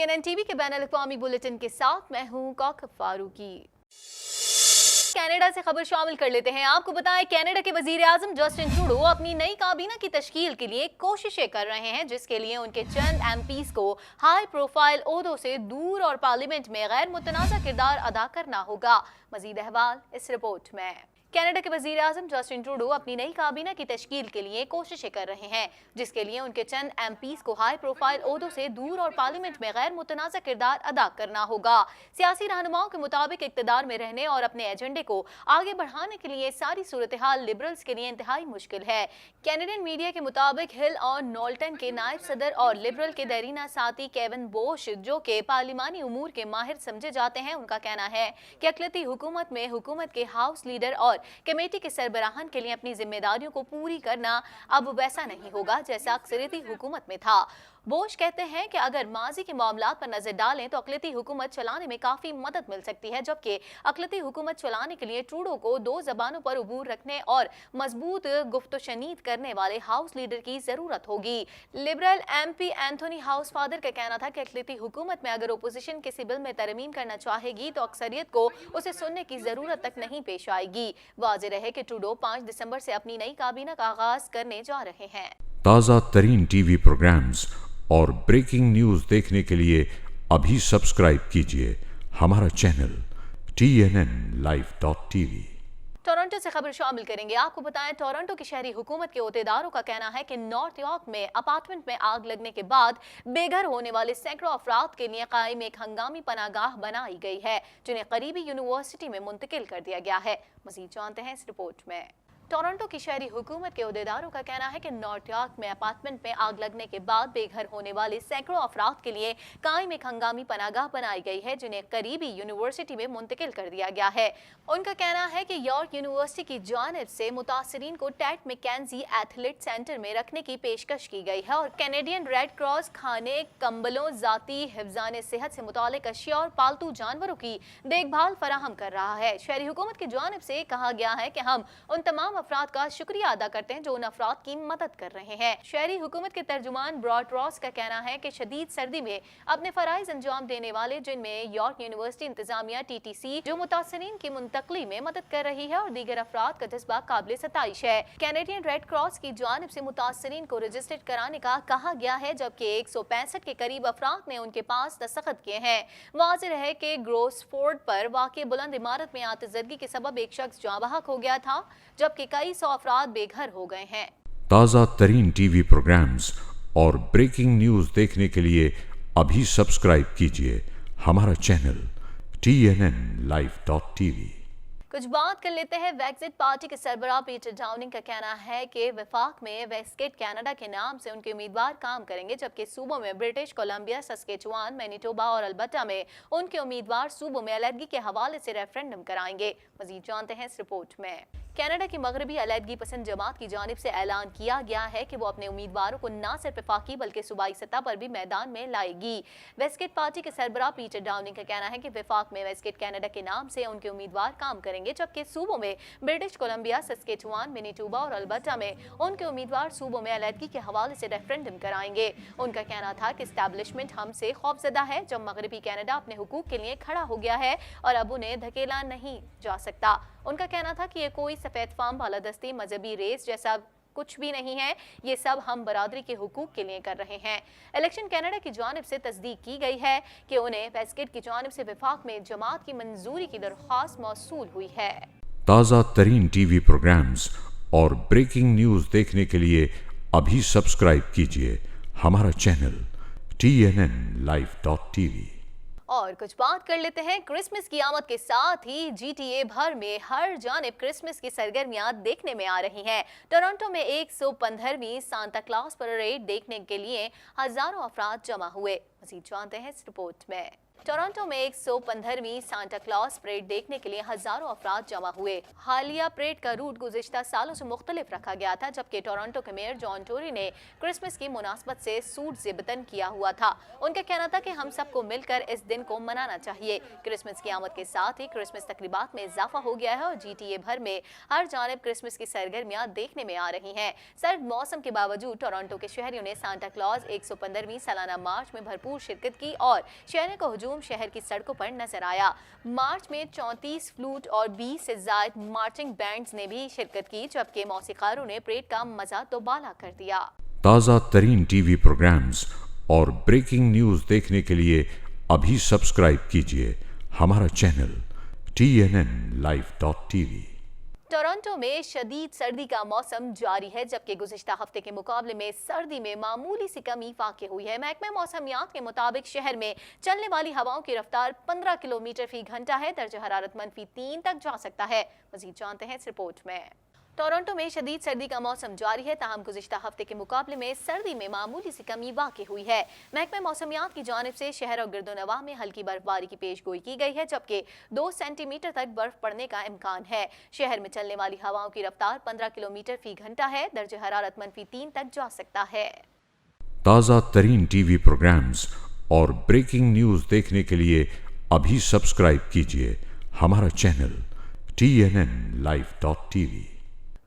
CNN TV के बैनुल-अक़वामी bulletin के साथ मैं हूं कौकब फारूकी। कनाडा से खबर शामिल कर लेते हैं। आपको बताएं, कनाडा के वजीर आजम जस्टिन ट्रूडो अपनी नई काबीना की तश्कील के लिए कोशिशें कर रहे हैं, जिसके लिए उनके चंद एमपीज को हाई प्रोफाइल ओहदों से दूर और पार्लियामेंट में गैर मुतनाज़ा किरदार अदा करना होगा। मजीद अहवाल इस रिपोर्ट में। कनाडा के वजीर आजम जस्टिन ट्रूडो अपनी नई काबीना की तश्कील के लिए कोशिशें कर रहे हैं, जिसके लिए उनके चंद एमपीज को हाई प्रोफाइल ओहदों से दूर और पार्लियामेंट में गैर मुतनाज़ा किरदार अदा करना होगा। सियासी रहनुमाओं के मुताबिक इक़्तिदार में रहने और अपने एजेंडे को आगे बढ़ाने के लिए सारी सूरत हाल लिबरल्स के लिए इंतहाई मुश्किल है। कैनेडियन मीडिया के मुताबिक हिल और नॉल्टन के नायब सदर और लिबरल के देरीना साथी केविन बोश, जो के पार्लिमानी उमूर के माहिर समझे जाते हैं, उनका कहना है कि अक़लियती हुकूमत में हुकूमत के हाउस लीडर और कमेटी के सरबराहान के लिए अपनी जिम्मेदारियों को पूरी करना अब वैसा नहीं होगा जैसा अक्सरियती हुकूमत में था। बोश कहते हैं कि अगर माजी के मामलात पर नजर डालें तो अक़लियती हुकूमत चलाने में काफी मदद मिल सकती है, जबकि अक़लियती हुकूमत चलाने के लिए ट्रूडो को दो जबानों पर उबूर रखने और मजबूत गुफ्तशनीद करने वाले हाउस लीडर की जरूरत होगी। Liberal MP Anthony house father का कहना था कि अक़लियती हुकूमत में अगर ओपोजिशन किसी बिल में तरमीम करना चाहेगी तो अक्सरियत को उसे सुनने की जरूरत तक नहीं पेश आएगी। वाज़ेह रहे कि ट्रूडो 5 दिसंबर से अपनी नई काबीना का आगाज करने जा रहे हैं। ताज़ा तरीन टीवी प्रोग्राम्स और ब्रेकिंग न्यूज़ देखने के लिए अभी सब्सक्राइब कीजिए हमारा चैनल TNNlive.tv। टोरंटो से खबर शामिल करेंगे। आपको बताएं, टोरंटो की शहरी हुकूमत के ओहदेदारों का कहना है कि नॉर्थ यॉर्क में अपार्टमेंट में आग लगने के बाद बेघर होने वाले सैकड़ों अफराद के लिए कायम एक हंगामी पनागाह बनाई गई है, जिन्हें करीबी यूनिवर्सिटी में मुंतकिल कर दिया गया है। मजीद जानते हैं इस रिपोर्ट में। टोरंटो की शहरी हुकूमत के ओहदेदारों का कहना है कि नॉर्थ यॉर्क में अपार्टमेंट में आग लगने के बाद बेघर होने वाले सैकड़ों अफराद के लिए कायम एक हंगामी पनागाह बनाई गई है, जिन्हें करीबी यूनिवर्सिटी में मुंतकिल कर दिया गया है। उनका कहना है कि यॉर्क यूनिवर्सिटी की जानिब से मुतासरीन को टैट मैकेंजी एथलीट सेंटर में रखने की पेशकश की गई है और कैनेडियन रेड क्रॉस खाने, कंबलों, जाती हिफ्जान सेहत से मुतालिक अशिया और पालतू जानवरों की देखभाल फराहम कर रहा है। शहरी हुकूमत की जानिब से कहा गया है कि हम उन तमाम अफराद का शुक्रिया अदा करते हैं जो उन अफराद की मदद कर रहे हैं। शहरी हुकूमत के तर्जुमान ब्रॉड रॉस का कहना है कि शदीद सर्दी में अपने फराइज अंजाम देने वाले, जिनमें यॉर्क यूनिवर्सिटी इंतजामिया TTC जो मुतासरीन की मुंतकली में मदद कर रही है, और दीगर अफराद का जज्बा काबिल सताइश है। कैनेडियन रेड क्रॉस की जानिब से मुतासरीन को रजिस्टर्ड कराने का कहा गया है, जबकि 165 के करीब अफराद ने उनके पास दस्तखत किए हैं। वाज़ेह रहे कि ग्रोसफोर्ड पर वाक़ बुलंद इमारत में आतिशज़दगी के सबब एक शख्स जाँ बहक हो गया था, जबकि कई सौ अफराद बेघर हो गए हैं। ताज़ा तरीन टीवी प्रोग्राम्स और ब्रेकिंग न्यूज़ देखने के लिए अभी सब्सक्राइब कीजिए हमारा चैनल TNNlive.tv। कुछ बात कर लेते हैं। ब्रेक्सिट पार्टी के सरबराह पीटर डाउनिंग का कहना है कि वफाक में वेस्टगेट कनाडा के नाम से उनके उम्मीदवार काम करेंगे, जबकि सूबों में ब्रिटिश कोलंबिया, सस्केचुआन, मैनिटोबा और अल्बर्टा में उनके उम्मीदवार सूबों में अलहदगी के हवाले से रेफरेंडम कराएंगे। मजीद जानते हैं इस रिपोर्ट में। कनाडा की मगरबी अलहदगी पसंद जमात की जानिब से ऐलान किया गया है कि वो अपने उम्मीदवारों को न सिर्फ वफाकी बल्कि सूबाई सतह पर भी मैदान में लाएगी। वेस्टगेट पार्टी के सरबराह पीटर डाउनिंग का कहना है कि वफाक में वेस्टगेट कनाडा के नाम से उनके उम्मीदवार काम करेंगे, जबकि सूबों में ब्रिटिश कोलंबिया, सस्केचुआन, मैनिटोबा और अल्बर्टा में उनके उम्मीदवार सूबों में अलहदगी के हवाले से रेफरेंडम कराएंगे। उनका कहना था कि एस्टैब्लिशमेंट हमसे खौफजदा है, जब मगरबी कनाडा अपने हुकूक के लिए खड़ा हो गया है और अब उन्हें धकेला नहीं जा सकता। उनका कहना था कि ये कोई सफेद फार्म, बालादस्ती, मजहबी रेस जैसा कुछ भी नहीं है, ये सब हम बरादरी के हुकूक के लिए कर रहे हैं। इलेक्शन कनाडा की जानिब से तस्दीक की गई है कि उन्हें वेस्टगेट की जानिब से वफाक में जमात की मंजूरी की दरख्वास्त मौसूल हुई है। ताज़ा तरीन टीवी प्रोग्राम्स और ब्रेकिंग न्यूज़ देखने के लिए अभी सब्सक्राइब कीजिए हमारा चैनल TNNlive.tv। और कुछ बात कर लेते हैं क्रिसमस की आमद के साथ ही GTA भर में हर जानिब क्रिसमस की सरगर्मियां देखने में आ रही हैं। टोरंटो में 115वीं सांता क्लॉज परेड देखने के लिए हजारों अफराद जमा हुए। मज़ीद जानते हैं इस रिपोर्ट में। टोरंटो में 115वीं सांता क्लॉज परेड देखने के लिए हजारों अफराद जमा हुए। हालिया परेड का रूट गुज़िश्ता सालों से मुख्तलिफ रखा गया था, जबकि टोरंटो के मेयर जॉन टोरी ने क्रिसमस की मुनासबत से सूट ज़िबतन किया हुआ था। उनका कहना था कि हम सबको मिलकर इस दिन को मनाना चाहिए। क्रिसमस की आमद के साथ ही क्रिसमस तकरीबात में इजाफा हो गया है और GTA भर में हर जानिब क्रिसमस की सरगर्मियां देखने में आ रही हैं। सर्द मौसम के बावजूद टोरंटो के शहरियों ने सांता क्लॉज 115वीं सालाना मार्च में भरपूर शिरकत की और शहर का हुजूम शहर की सड़कों पर नजर आया। मार्च में 34 फ्लूट और 20 से ज्यादा मार्चिंग बैंड्स ने भी शिरकत की, जबकि मौसीकारों ने परेड का मजा दोबाला कर दिया। ताज़ा तरीन टीवी प्रोग्राम्स और ब्रेकिंग न्यूज़ देखने के लिए अभी सब्सक्राइब कीजिए हमारा चैनल TNNlive.tv। टोरंटो में शदीद सर्दी का मौसम जारी है, जबकि गुज़िश्ता हफ्ते के मुकाबले में सर्दी में मामूली सी कमी वाक़ई हुई है। महकमे मौसमियात के मुताबिक शहर में चलने वाली हवाओं की रफ्तार 15 किलोमीटर फी घंटा है। दर्जा हरारत -3 तक जा सकता है। मज़ीद जानते हैं इस रिपोर्ट में। टोरंटो में शदीद सर्दी का मौसम जारी है, ताहम गुज़िश्ता हफ्ते के मुकाबले में सर्दी में मामूली सी कमी वाक़ई हुई है। महकमे मौसमियात की जानिब से शहर और गिरदोनवा में हल्की बर्फबारी की पेशगोई की गई है, जबकि 2 सेंटीमीटर तक बर्फ पड़ने का इम्कान है। शहर में चलने वाली हवाओं की रफ्तार 15 किलोमीटर फी घंटा है। दर्जा हरारत -3 तक जा सकता है। ताज़ा तरीन टीवी प्रोग्राम्स और ब्रेकिंग न्यूज़ देखने के लिए अभी सब्सक्राइब कीजिए हमारा चैनल TNNlive.tv।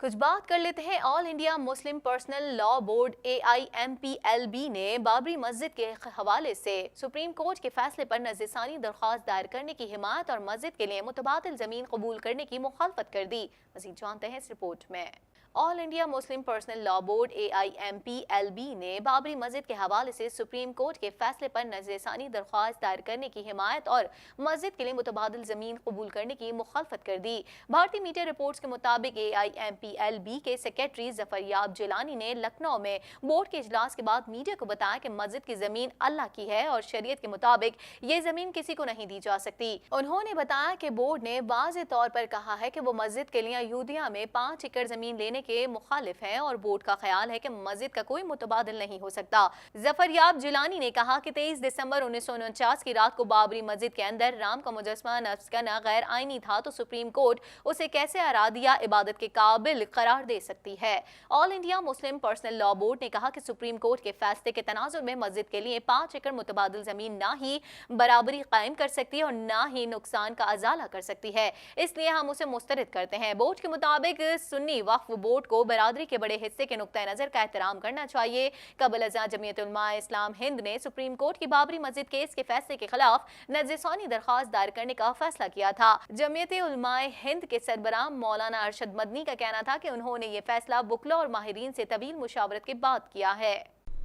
कुछ बात कर लेते हैं। All India Muslim personal law board AIMPLB ने बाबरी मस्जिद के हवाले से सुप्रीम कोर्ट के फैसले पर नज़रसानी दरख्वास्त दायर करने की हिमायत और मस्जिद के लिए मुतबादिल ज़मीन कबूल करने की मुखालफत कर दी। मज़ीद जानते हैं इस रिपोर्ट में। All India Muslim personal law board AIMPLB ने बाबरी मस्जिद के हवाले से सुप्रीम कोर्ट के फैसले पर नज़रसानी दरख्वास्त दायर करने की हिमायत और मस्जिद के लिए मुतबादिल ज़मीन कबूल करने की मुखालफत कर दी। भारतीय मीडिया रिपोर्ट्स के मुताबिक AIMPLB के सेक्रेटरी ज़फरयाब जिलानी ने लखनऊ में बोर्ड के इजलास के बाद मीडिया को बताया कि मस्जिद की ज़मीन अल्लाह की है और शरीयत के मुताबिक ये ज़मीन किसी को नहीं दी जा सकती। उन्होंने बताया कि बोर्ड ने वाज़े तौर पर कहा है कि वो मस्जिद के लिए यूदिया में 5 एकड़ ज़मीन लेने के मुखालिफ हैं और बोर्ड का ख्याल है कि मस्जिद का कोई मुतबादिल नहीं हो सकता। ज़फरयाब जिलानी ने कहा कि 23 दिसंबर 1949 की रात को बाबरी मस्जिद के अंदर राम का मुजस्समा नस्ब करना गैर आईनी था, तो सुप्रीम कोर्ट उसे कैसे अरादिया इबादत के काबिल करार दे सकती है। All India Muslim personal law board ने कहा कि सुप्रीम कोर्ट के फैसले के तनाजुर में मस्जिद के लिए 5 एकड़ मुतबादिल जमीन ना ही बराबरी कायम कर सकती है और ना ही नुकसान का अजाला कर सकती है, इसलिए हम उसे मुस्तरद करते हैं। बोर्ड के मुताबिक सुन्नी वक्फ बोर्ड को बरादरी के बड़े हिस्से के नुक्ता नजर का एहतराम करना चाहिए। कबल अज़ा जमीयत उलमा इस्लाम हिंद ने सुप्रीम कोर्ट की बाबरी मस्जिद केस के फैसले के खिलाफ नज़रसानी दरख्वास्त दायर करने का फैसला किया था। जमीयत उलमा हिंद के सरबराह मौलाना अरशद मदनी का कहना था कि उन्होंने ये फैसला वकला और माहिरीन से तवील मुशावरत के बाद किया है।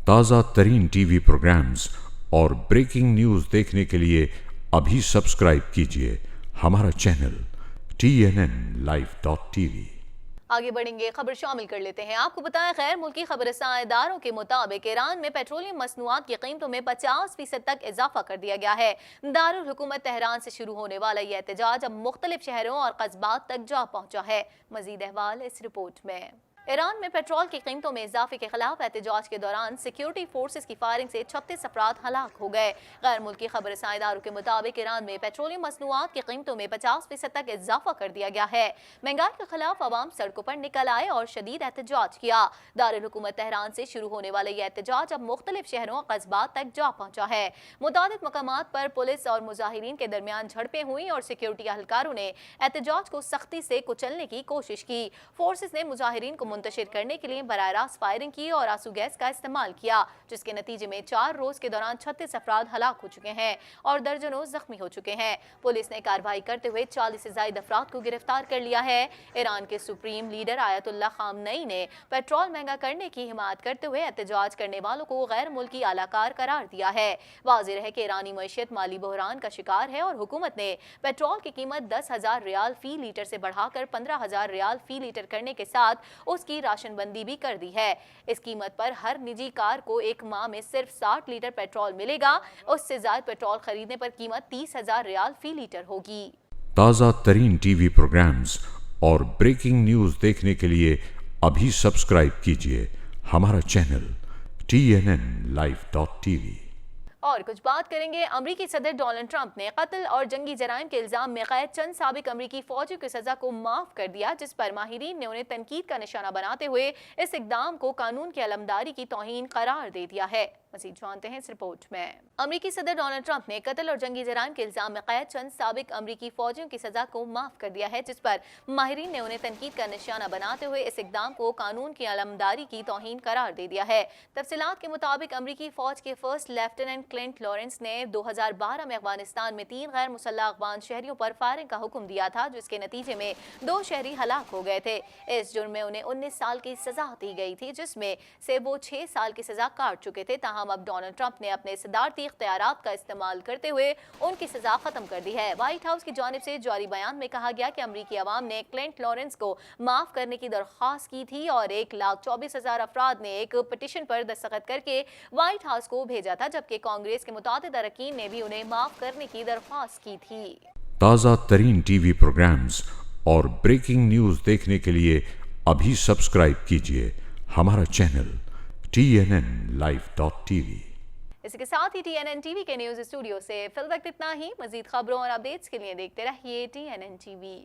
ताज़ा तरीन टीवी प्रोग्राम्स और ब्रेकिंग न्यूज़ देखने के लिए अभी सब्सक्राइब कीजिए हमारा चैनल TNNlive.tv। आगे बढ़ेंगे, खबर शामिल कर लेते हैं। आपको बताएं, गैर मुल्की खबरसां इदारों के मुताबिक ईरान में पेट्रोलियम मसनूआत की कीमतों में 50% तक इजाफा कर दिया गया है। दारुल हुकूमत तेहरान से शुरू होने वाला यह एहतजाज अब मुख्तलिफ शहरों और कस्बात तक जा पहुंचा है। मजीद अहवाल इस रिपोर्ट में। ईरान में पेट्रोल की कीमतों में इजाफे के खिलाफ एहतजाज के दौरान सिक्योरिटी फोर्सेस की फायरिंग से 36 अफराद हलाक हो गए। गैर मुल्की खबरसां इदारों के मुताबिक ईरान में पेट्रोलियम मसनूआत की कीमतों में 50% तक इजाफा कर दिया गया है। महंगाई के खिलाफ अवाम सड़कों पर निकल आए और शदीद एहतजाज किया। दारुल हुकूमत तेहरान से शुरू होने वाला यह एहतजाज अब मुख्तलिफ शहरों और कस्बात तक जा पहुंचा है। मुतादिद मकामात पर पुलिस और मुजाहिरीन के दरमियान झड़पें हुई और सिक्योरिटी एहलकारों ने एहतजाज को सख्ती से कुचलने की कोशिश की। फोर्सेस ने मुजाहिरीन को मुंतशिर करने के लिए बराह रास्त फायरिंग की और आंसू गैस का इस्तेमाल किया, जिसके नतीजे में 4 रोज के दौरान 36 अफराद हलाक हो चुके हैं और दर्जनों जख्मी हो चुके हैं। पुलिस ने कार्रवाई करते हुए 40 से ज्यादा अफराद को गिरफ्तार कर लिया है। ईरान के सुप्रीम लीडर आयतुल्लाह खामनई ने पेट्रोल महंगा करने की हिमायत करते हुए एहतजाज करने वालों को गैर मुल्की आलाकार करार दिया है। वाज़ेह है कि ईरानी मईशत माली बहरान का शिकार है और हुकूमत ने पेट्रोल की कीमत 10,000 रियाल फी लीटर से बढ़ाकर 15,000 रियाल फी लीटर करने के साथ उसकी राशनबंदी भी कर दी है। इस कीमत पर हर निजी कार को एक माह में सिर्फ 60 लीटर पेट्रोल मिलेगा। उससे ज्यादा पेट्रोल खरीदने पर कीमत 30,000 रियाल फी लीटर होगी। ताज़ा तरीन टीवी प्रोग्राम्स और ब्रेकिंग न्यूज़ देखने के लिए अभी सब्सक्राइब कीजिए हमारा चैनल TNNlive.tv। اور کچھ بات کریں گے अमरीकी सदर डोनाल्ड ट्रंप ने कत्ल और जंगी जराइम के इल्जाम में कैद चंद साबिक अमरीकी फौजियों की सजा को माफ कर दिया, जिस पर माहिरीन ने उन्हें तनकीद का निशाना बनाते हुए इस इकदाम को कानून की अलमदारी की तौहीन करार दे दिया है। मज़ीद जानते हैं इस रिपोर्ट में। अमरीकी सदर डोनाल्ड ट्रंप ने कत्ल और जंगी जराइम के इल्जाम में कैद चंद साबिक अमरीकी फौजियों की सजा को माफ कर दिया है, जिस पर माहिरीन ने उन्हें तनकीद का निशाना बनाते हुए इस इकदाम को कानून की अलमदारी की तौहीन करार दे दिया है। तफसीलात के मुताबिक अमरीकी फौज के फर्स्ट लेफ्टिनेंट क्लिंट लॉरेंस ने 2012 में अफगानिस्तान में 3 गैर मुसल्लह अफगान शहरियों पर फायरिंग का हुक्म दिया था, जिसके नतीजे में 2 शहरी हलाक हो गए थे। इस जुर्म में उन्हें 19 साल की सजा दी गई थी, जिसमें से वो 6 साल की सजा काट चुके थे। ताहम अब डोनाल्ड ट्रंप ने अपने सदारती इख्तियारात का इस्तेमाल करते हुए उनकी सजा खत्म कर दी है। व्हाइट हाउस की जानिब से जारी बयान में कहा गया कि अमरीकी अवाम ने क्लिंट लॉरेंस को माफ करने की दरख्वास्त की थी और 1,24,000 अफराद ने एक पिटीशन पर दस्तखत करके व्हाइट हाउस को भेजा था, जबकि कांग्रेस के मुतादिद अरकान ने भी उन्हें माफ करने की दरख्वास्त की थी। ताज़ा तरीन टीवी प्रोग्राम्स और ब्रेकिंग न्यूज़ देखने के लिए अभी सब्सक्राइब कीजिए हमारा चैनल TNNlive.tv। इसी के साथ ही TNN टीवी के न्यूज़ स्टूडियो से फिल वक्त इतना ही। मजीद खबरों और अपडेट्स के लिए देखते रहिए TNN टीवी।